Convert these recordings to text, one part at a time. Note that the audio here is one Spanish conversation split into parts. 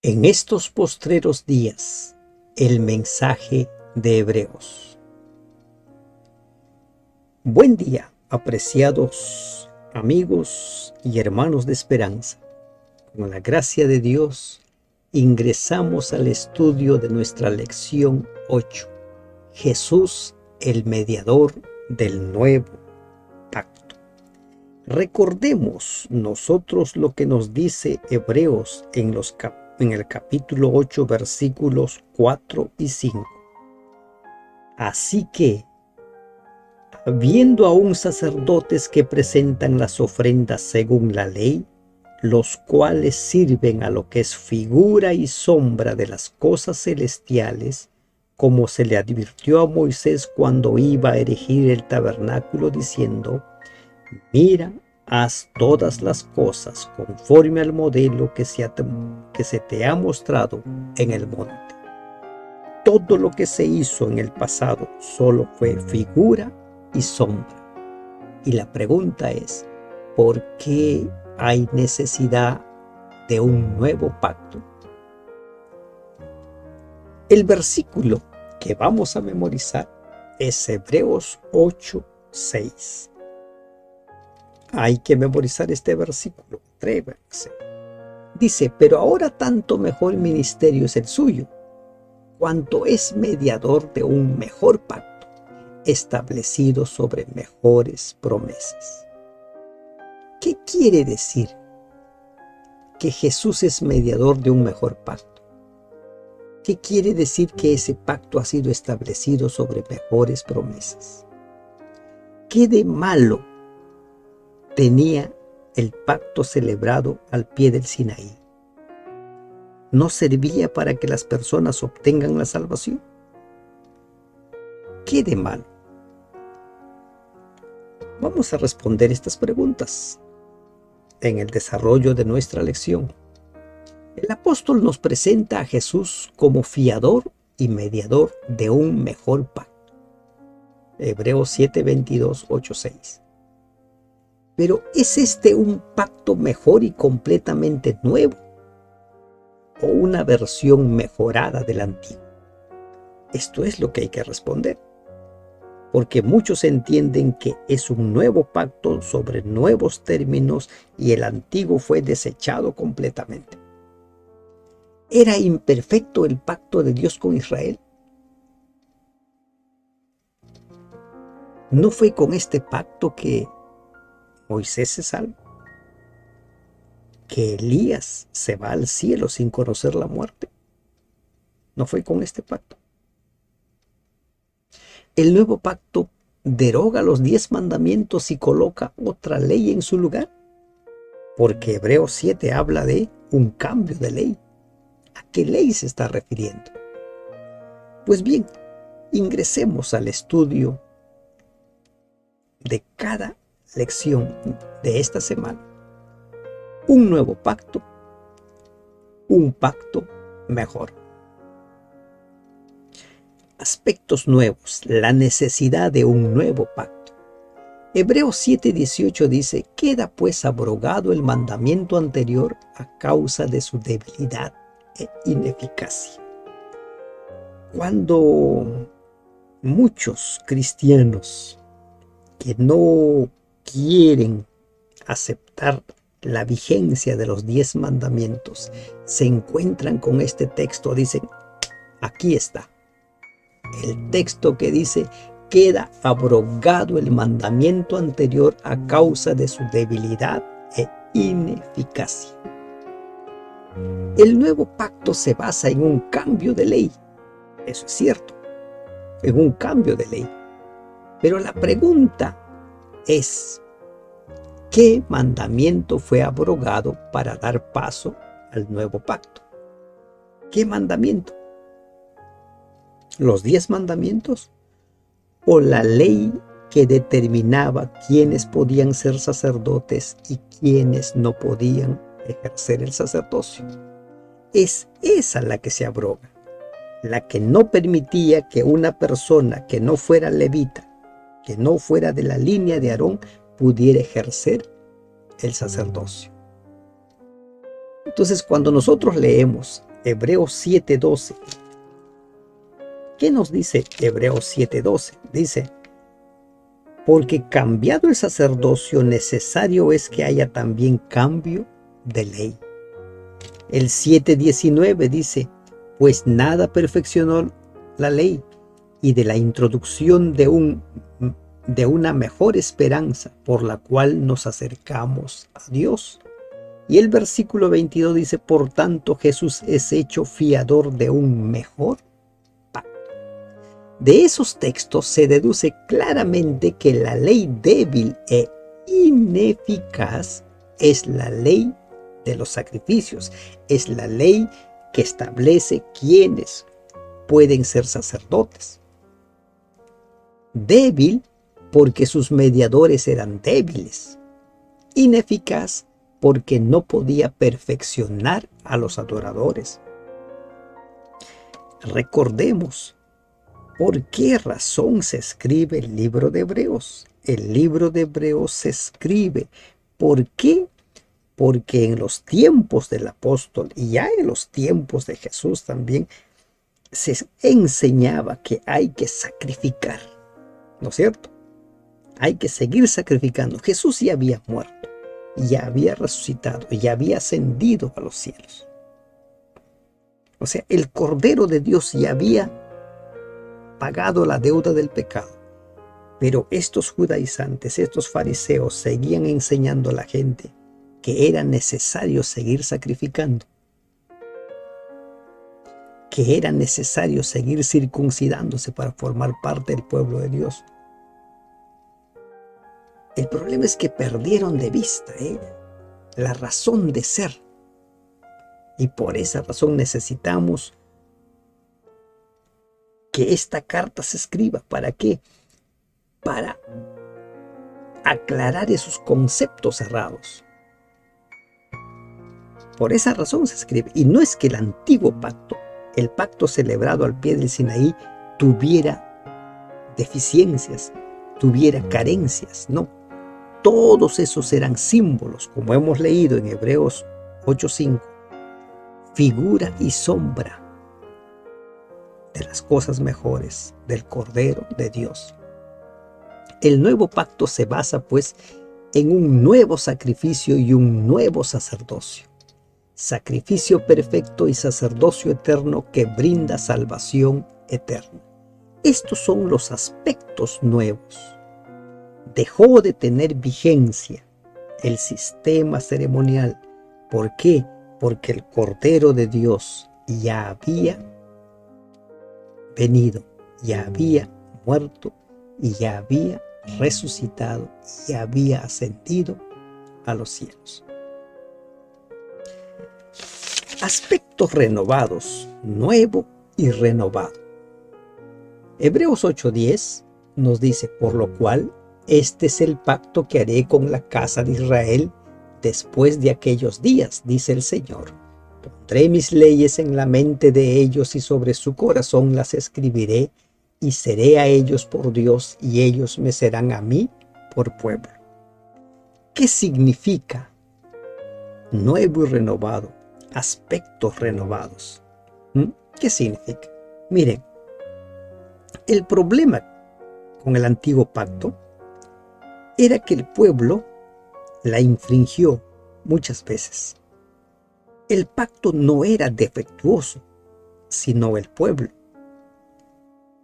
En estos postreros días, el mensaje de Hebreos. Buen día, apreciados amigos y hermanos de esperanza. Con la gracia de Dios, ingresamos al estudio de nuestra lección 8. Jesús, el mediador del nuevo pacto. Recordemos nosotros lo que nos dice Hebreos en el capítulo 8, versículos 4 y 5. Así que, habiendo aún sacerdotes que presentan las ofrendas según la ley, los cuales sirven a lo que es figura y sombra de las cosas celestiales, como se le advirtió a Moisés cuando iba a erigir el tabernáculo, diciendo: mira, haz todas las cosas conforme al modelo que se te ha mostrado en el monte. Todo lo que se hizo en el pasado solo fue figura y sombra. Y la pregunta es, ¿por qué hay necesidad de un nuevo pacto? El versículo que vamos a memorizar es Hebreos 8:6. Hay que memorizar este versículo, atrévanse. Dice: pero ahora tanto mejor ministerio es el suyo, cuanto es mediador de un mejor pacto, establecido sobre mejores promesas. ¿Qué quiere decir que Jesús es mediador de un mejor pacto? ¿Qué quiere decir que ese pacto ha sido establecido sobre mejores promesas? ¿Qué de malo tenía el pacto celebrado al pie del Sinaí? ¿No servía para que las personas obtengan la salvación? ¿Qué de malo? Vamos a responder estas preguntas en el desarrollo de nuestra lección. El apóstol nos presenta a Jesús como fiador y mediador de un mejor pacto. Hebreos 7:22, 8:6. Pero ¿es este un pacto mejor y completamente nuevo, o una versión mejorada del antiguo? Esto es lo que hay que responder, porque muchos entienden que es un nuevo pacto sobre nuevos términos y el antiguo fue desechado completamente. ¿Era imperfecto el pacto de Dios con Israel? ¿No fue con este pacto que Moisés se salva? ¿Que Elías se va al cielo sin conocer la muerte? ¿No fue con este pacto? El nuevo pacto deroga los 10 mandamientos y coloca otra ley en su lugar, porque Hebreos 7 habla de un cambio de ley. ¿A qué ley se está refiriendo? Pues bien, ingresemos al estudio de cada lección de esta semana. Un nuevo pacto, un pacto mejor. Aspectos nuevos, la necesidad de un nuevo pacto. Hebreos 7:18 dice: queda pues abrogado el mandamiento anterior a causa de su debilidad e ineficacia. Cuando muchos cristianos que no quieren aceptar la vigencia de los 10 mandamientos se encuentran con este texto, dicen: aquí está el texto que dice: queda abrogado el mandamiento anterior a causa de su debilidad e ineficacia. El nuevo pacto se basa en un cambio de ley, eso es cierto, en un cambio de ley. Pero la pregunta es: ¿qué mandamiento fue abrogado para dar paso al nuevo pacto? ¿Qué mandamiento? ¿Los 10 mandamientos? ¿O la ley que determinaba quiénes podían ser sacerdotes y quiénes no podían ejercer el sacerdocio? Es esa la que se abroga, la que no permitía que una persona que no fuera levita, que no fuera de la línea de Aarón, pudiera ejercer el sacerdocio. Entonces, cuando nosotros leemos Hebreos 7:12. ¿Qué nos dice Hebreos 7:12? Dice, porque cambiado el sacerdocio, necesario es que haya también cambio de ley. El 7:19 dice, pues nada perfeccionó la ley, y de la introducción de una mejor esperanza por la cual nos acercamos a Dios. Y el versículo 22 dice, por tanto Jesús es hecho fiador de un mejor pacto. De esos textos se deduce claramente que la ley débil e ineficaz es la ley de los sacrificios, es la ley que establece quiénes pueden ser sacerdotes. Débil porque sus mediadores eran débiles. Ineficaz porque no podía perfeccionar a los adoradores. Recordemos por qué razón se escribe el libro de Hebreos. El libro de Hebreos se escribe. ¿Por qué? Porque en los tiempos del apóstol y ya en los tiempos de Jesús también se enseñaba que hay que sacrificar, ¿no es cierto? Hay que seguir sacrificando. Jesús ya había muerto, ya había resucitado, ya había ascendido a los cielos. O sea, el Cordero de Dios ya había pagado la deuda del pecado. Pero estos judaizantes, estos fariseos, seguían enseñando a la gente que era necesario seguir sacrificando, que era necesario seguir circuncidándose para formar parte del pueblo de Dios. El problema es que perdieron de vista la razón de ser. Y por esa razón necesitamos que esta carta se escriba. ¿Para qué? Para aclarar esos conceptos errados. Por esa razón se escribe. Y no es que el antiguo pacto, el pacto celebrado al pie del Sinaí, tuviera deficiencias, tuviera carencias. No. Todos esos eran símbolos, como hemos leído en Hebreos 8:5, figura y sombra de las cosas mejores del Cordero de Dios. El nuevo pacto se basa, pues, en un nuevo sacrificio y un nuevo sacerdocio. Sacrificio perfecto y sacerdocio eterno que brinda salvación eterna. Estos son los aspectos nuevos. Dejó de tener vigencia el sistema ceremonial. ¿Por qué? Porque el Cordero de Dios ya había venido, ya había muerto y ya había resucitado y había ascendido a los cielos. Aspectos renovados, nuevo y renovado. Hebreos 8:10 nos dice, por lo cual, este es el pacto que haré con la casa de Israel después de aquellos días, dice el Señor. Pondré mis leyes en la mente de ellos y sobre su corazón las escribiré, y seré a ellos por Dios y ellos me serán a mí por pueblo. ¿Qué significa nuevo y renovado? Aspectos renovados. ¿Qué significa? Miren, el problema con el antiguo pacto era que el pueblo la infringió muchas veces. El pacto no era defectuoso, sino el pueblo.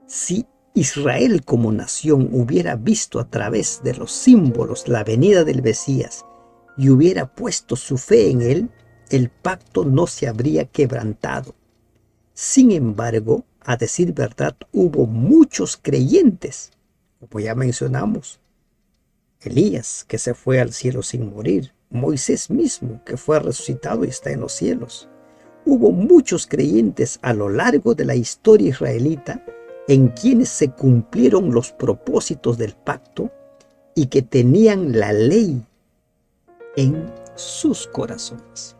Si Israel como nación hubiera visto a través de los símbolos la venida del Mesías y hubiera puesto su fe en él, el pacto no se habría quebrantado. Sin embargo, a decir verdad, hubo muchos creyentes, como ya mencionamos. Elías, que se fue al cielo sin morir. Moisés mismo, que fue resucitado y está en los cielos. Hubo muchos creyentes a lo largo de la historia israelita en quienes se cumplieron los propósitos del pacto y que tenían la ley en sus corazones.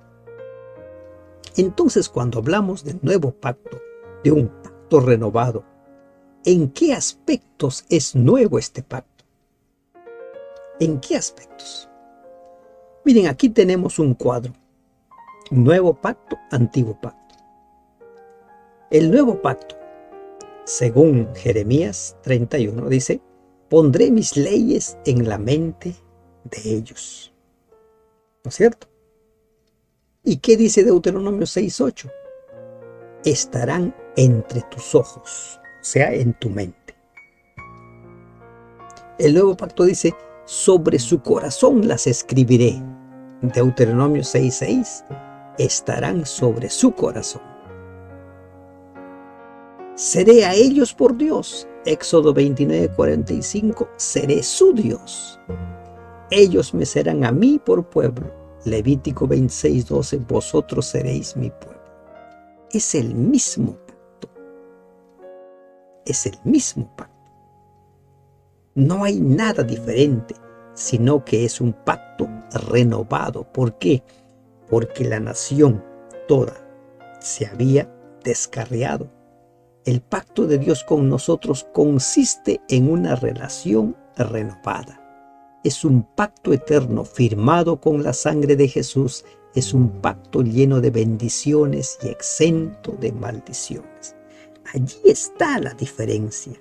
Entonces, cuando hablamos del nuevo pacto, de un pacto renovado, ¿en qué aspectos es nuevo este pacto? ¿En qué aspectos? Miren, aquí tenemos un cuadro. Nuevo pacto, antiguo pacto. El nuevo pacto, según Jeremías 31, dice: pondré mis leyes en la mente de ellos. ¿No es cierto? ¿Y qué dice Deuteronomio 6:8? Estarán entre tus ojos, o sea, en tu mente. El nuevo pacto dice: sobre su corazón las escribiré. Deuteronomio 6:6, estarán sobre su corazón. Seré a ellos por Dios. Éxodo 29:45, seré su Dios. Ellos me serán a mí por pueblo. Levítico 26:12, vosotros seréis mi pueblo. Es el mismo pacto. Es el mismo pacto. No hay nada diferente, sino que es un pacto renovado. ¿Por qué? Porque la nación toda se había descarriado. El pacto de Dios con nosotros consiste en una relación renovada. Es un pacto eterno firmado con la sangre de Jesús. Es un pacto lleno de bendiciones y exento de maldiciones. Allí está la diferencia.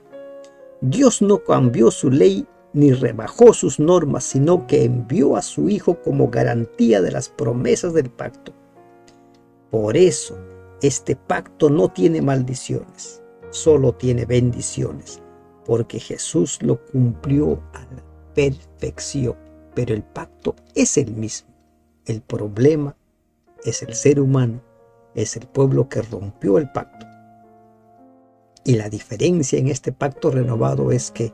Dios no cambió su ley ni rebajó sus normas, sino que envió a su Hijo como garantía de las promesas del pacto. Por eso, este pacto no tiene maldiciones, solo tiene bendiciones, porque Jesús lo cumplió a la perfección. Pero el pacto es el mismo. El problema es el ser humano, es el pueblo que rompió el pacto. Y la diferencia en este pacto renovado es que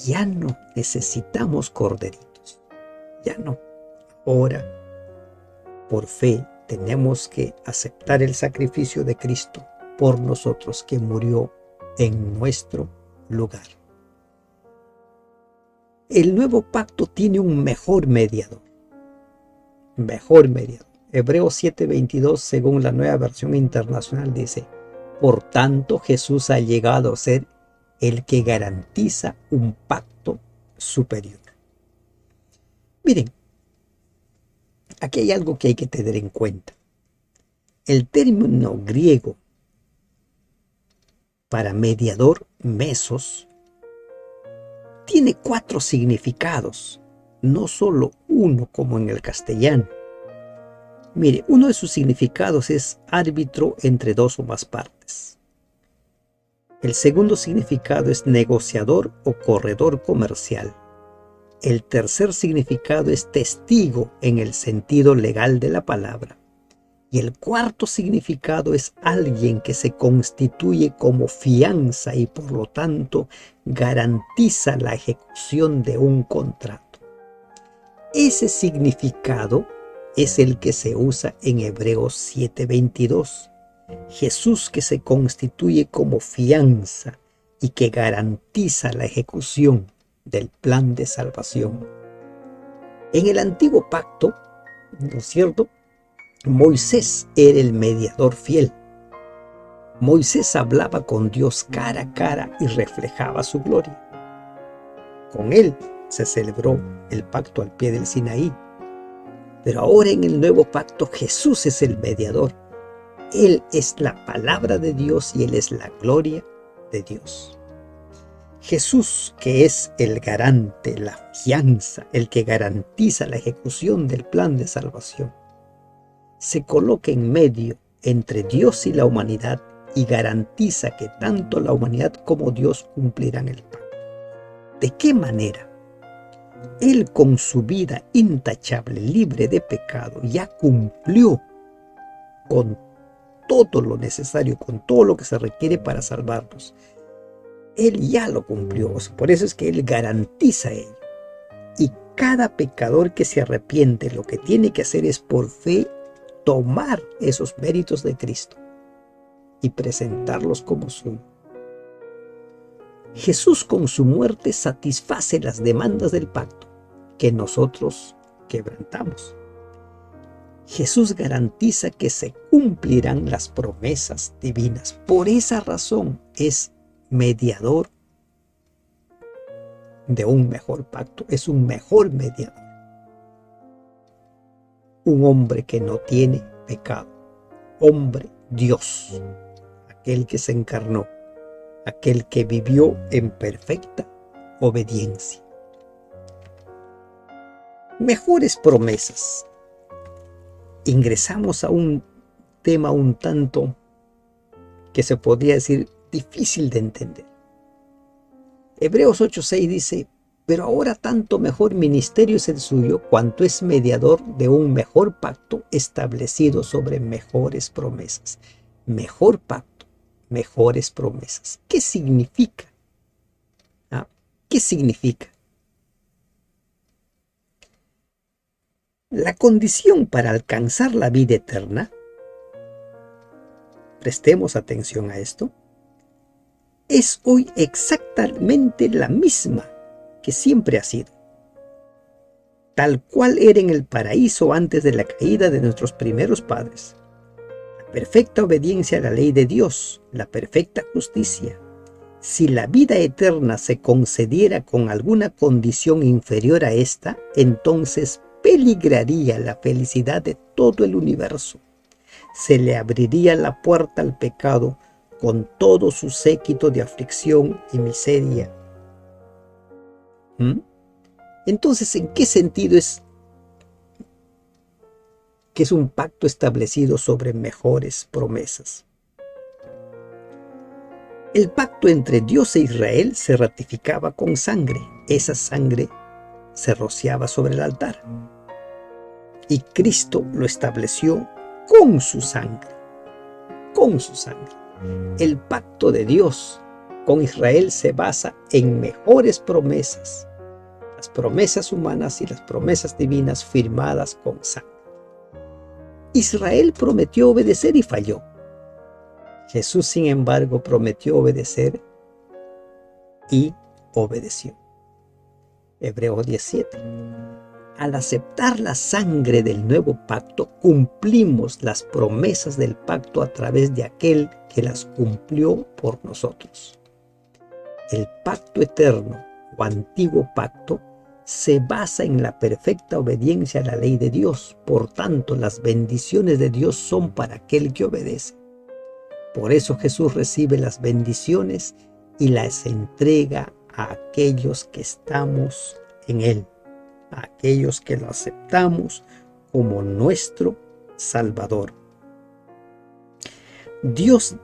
ya no necesitamos corderitos, ya no. Ahora, por fe, tenemos que aceptar el sacrificio de Cristo por nosotros, que murió en nuestro lugar. El nuevo pacto tiene un mejor mediador. Mejor mediador. Hebreos 7:22, según la Nueva Versión Internacional, dice: por tanto, Jesús ha llegado a ser el que garantiza un pacto superior. Miren, aquí hay algo que hay que tener en cuenta. El término griego para mediador, mesos, tiene 4 significados, no solo uno como en el castellano. Mire, uno de sus significados es árbitro entre dos o más partes. El segundo significado es negociador o corredor comercial. El tercer significado es testigo en el sentido legal de la palabra. Y el cuarto significado es alguien que se constituye como fianza y por lo tanto garantiza la ejecución de un contrato. Ese significado es el que se usa en Hebreos 7:22. Jesús, que se constituye como fianza y que garantiza la ejecución del plan de salvación. En el antiguo pacto, ¿no es cierto?, Moisés era el mediador fiel. Moisés hablaba con Dios cara a cara y reflejaba su gloria. Con él se celebró el pacto al pie del Sinaí. Pero ahora en el nuevo pacto Jesús es el mediador. Él es la palabra de Dios y Él es la gloria de Dios. Jesús, que es el garante, la fianza, el que garantiza la ejecución del plan de salvación, se coloca en medio entre Dios y la humanidad y garantiza que tanto la humanidad como Dios cumplirán el pacto. ¿De qué manera? Él, con su vida intachable, libre de pecado, ya cumplió con todo lo necesario, con todo lo que se requiere para salvarnos. Él ya lo cumplió. Por eso es que Él garantiza ello. Y cada pecador que se arrepiente, lo que tiene que hacer es por fe tomar esos méritos de Cristo y presentarlos como suyo. Jesús, con su muerte, satisface las demandas del pacto que nosotros quebrantamos. Jesús garantiza que se cumplirán las promesas divinas. Por esa razón es mediador de un mejor pacto, es un mejor mediador. Un hombre que no tiene pecado, hombre Dios. aquel que se encarnó, aquel que vivió en perfecta obediencia. Mejores promesas. Ingresamos a un tema un tanto que se podría decir difícil de entender. Hebreos 8:6 dice: pero ahora tanto mejor ministerio es el suyo, cuanto es mediador de un mejor pacto establecido sobre mejores promesas. Mejor pacto, mejores promesas. ¿Qué significa? ¿Ah? ¿Qué significa? La condición para alcanzar la vida eterna, prestemos atención a esto, es hoy exactamente la misma que siempre ha sido, tal cual era en el paraíso antes de la caída de nuestros primeros padres. La perfecta obediencia a la ley de Dios, la perfecta justicia. Si la vida eterna se concediera con alguna condición inferior a esta, entonces peligraría la felicidad de todo el universo. Se le abriría la puerta al pecado con todo su séquito de aflicción y miseria. Entonces, ¿en qué sentido es que es un pacto establecido sobre mejores promesas? El pacto entre Dios e Israel se ratificaba con sangre. Esa sangre se rociaba sobre el altar. Y Cristo lo estableció con su sangre. Con su sangre. El pacto de Dios con Israel se basa en mejores promesas. Las promesas humanas y las promesas divinas firmadas con sangre. Israel prometió obedecer y falló. Jesús, sin embargo, prometió obedecer y obedeció. Hebreos 17. Al aceptar la sangre del nuevo pacto, cumplimos las promesas del pacto a través de aquel que las cumplió por nosotros. El pacto eterno o antiguo pacto se basa en la perfecta obediencia a la ley de Dios. Por tanto, las bendiciones de Dios son para aquel que obedece. Por eso Jesús recibe las bendiciones y las entrega a aquellos que estamos en Él, a aquellos que lo aceptamos como nuestro Salvador. Dios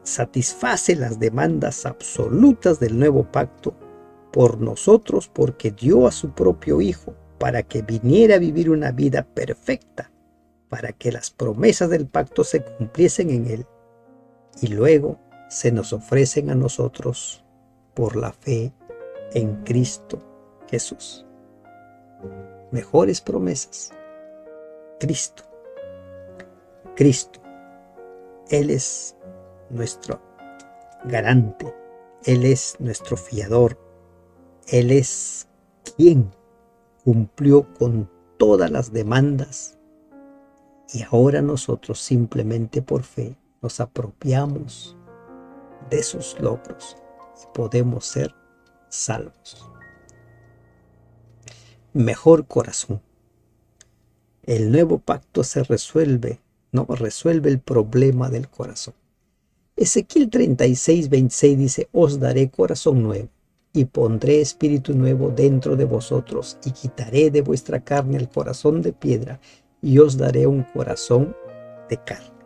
satisface las demandas absolutas del nuevo pacto por nosotros porque dio a su propio Hijo para que viniera a vivir una vida perfecta, para que las promesas del pacto se cumpliesen en Él y luego se nos ofrecen a nosotros por la fe en Cristo Jesús. Mejores promesas. Cristo. Cristo. Él es nuestro garante. Él es nuestro fiador. Él es quien cumplió con todas las demandas y ahora nosotros simplemente por fe nos apropiamos de sus logros y podemos ser salvos. Mejor corazón. El nuevo pacto resuelve el problema del corazón. Ezequiel 36:26 dice: os daré corazón nuevo y pondré espíritu nuevo dentro de vosotros y quitaré de vuestra carne el corazón de piedra y os daré un corazón de carne.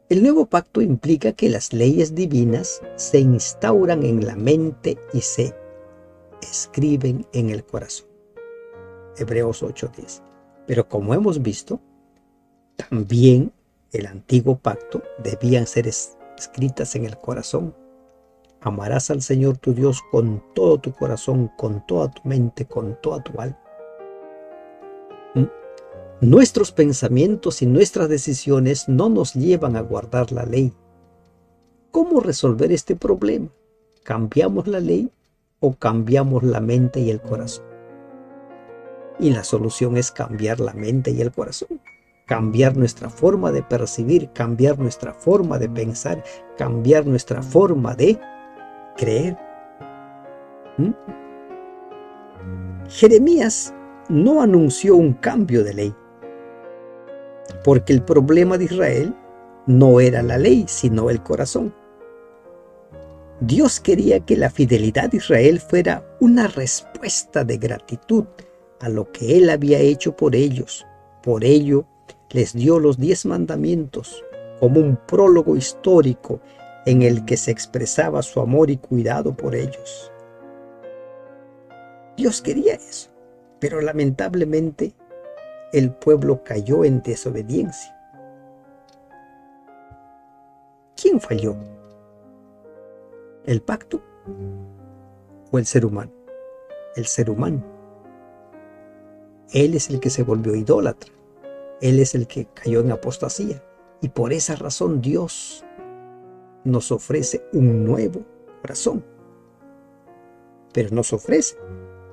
El nuevo pacto implica que las leyes divinas se instauran en la mente y se escriben en el corazón. Hebreos 8:10. Pero como hemos visto, también el antiguo pacto debían ser escritas en el corazón. Amarás al Señor tu Dios con todo tu corazón, con toda tu mente, con toda tu alma. Nuestros pensamientos y nuestras decisiones no nos llevan a guardar la ley. ¿Cómo resolver este problema? ¿Cambiamos la ley o cambiamos la mente y el corazón? Y la solución es cambiar la mente y el corazón. Cambiar nuestra forma de percibir, cambiar nuestra forma de pensar, cambiar nuestra forma de creer. Jeremías no anunció un cambio de ley, porque el problema de Israel no era la ley, sino el corazón. Dios quería que la fidelidad de Israel fuera una respuesta de gratitud a lo que Él había hecho por ellos. Por ello, les dio los 10 mandamientos como un prólogo histórico en el que se expresaba su amor y cuidado por ellos. Dios quería eso, pero lamentablemente el pueblo cayó en desobediencia. ¿Quién falló? ¿El pacto o el ser humano? El ser humano. Él es el que se volvió idólatra. Él es el que cayó en apostasía. Y por esa razón Dios nos ofrece un nuevo corazón. Pero nos ofrece.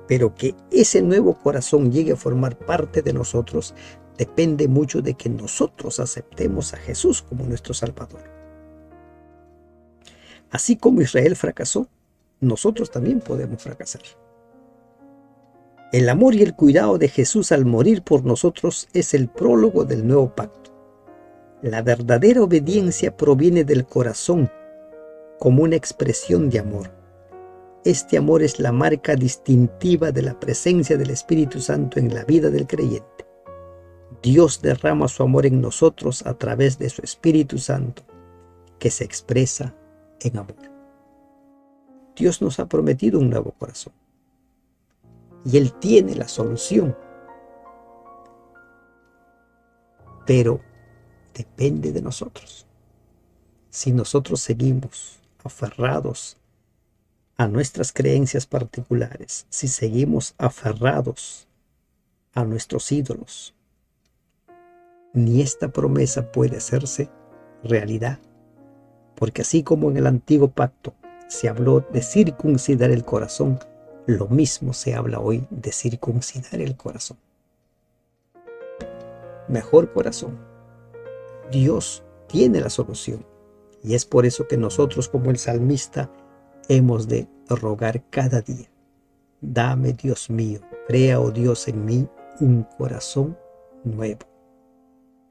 Pero que ese nuevo corazón llegue a formar parte de nosotros depende mucho de que nosotros aceptemos a Jesús como nuestro Salvador. Así como Israel fracasó, nosotros también podemos fracasar. El amor y el cuidado de Jesús al morir por nosotros es el prólogo del nuevo pacto. La verdadera obediencia proviene del corazón como una expresión de amor. Este amor es la marca distintiva de la presencia del Espíritu Santo en la vida del creyente. Dios derrama su amor en nosotros a través de su Espíritu Santo, que se expresa en amor. Dios nos ha prometido un nuevo corazón y Él tiene la solución, pero depende de nosotros. Si nosotros seguimos aferrados a nuestras creencias particulares, si seguimos aferrados a nuestros ídolos, ni esta promesa puede hacerse realidad, porque así como en el antiguo pacto se habló de circuncidar el corazón, lo mismo se habla hoy de circuncidar el corazón. Mejor corazón. Dios tiene la solución y es por eso que nosotros, como el salmista, hemos de rogar cada día: dame, Dios mío, crea, oh Dios, en mí un corazón nuevo.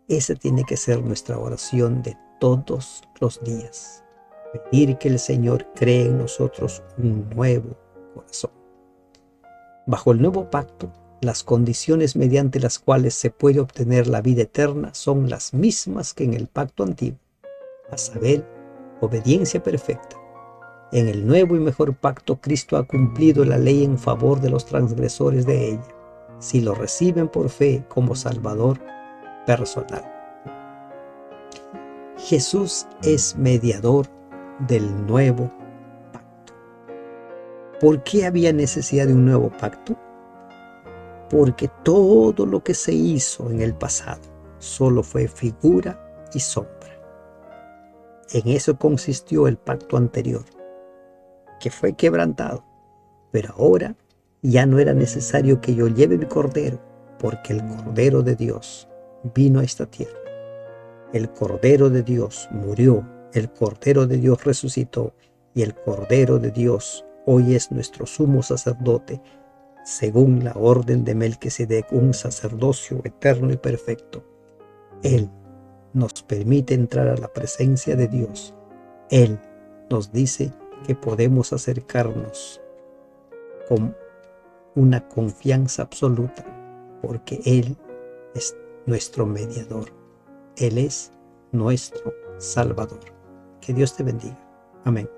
Esa tiene que ser nuestra oración de todos los días. Pedir que el Señor cree en nosotros un nuevo corazón. Bajo el nuevo pacto, las condiciones mediante las cuales se puede obtener la vida eterna son las mismas que en el pacto antiguo, a saber, obediencia perfecta. En el nuevo y mejor pacto, Cristo ha cumplido la ley en favor de los transgresores de ella, si lo reciben por fe como Salvador personal. Jesús es mediador del nuevo pacto. ¿Por qué había necesidad de un nuevo pacto? Porque todo lo que se hizo en el pasado solo fue figura y sombra. En eso consistió el pacto anterior, que fue quebrantado, pero ahora ya no era necesario que yo lleve mi cordero, porque el Cordero de Dios vino a esta tierra. El Cordero de Dios murió, el Cordero de Dios resucitó, y el Cordero de Dios hoy es nuestro sumo sacerdote, según la orden de Melquisedec, un sacerdocio eterno y perfecto. Él nos permite entrar a la presencia de Dios. Él nos dice que podemos acercarnos con una confianza absoluta, porque Él es nuestro mediador. Él es nuestro Salvador. Que Dios te bendiga. Amén.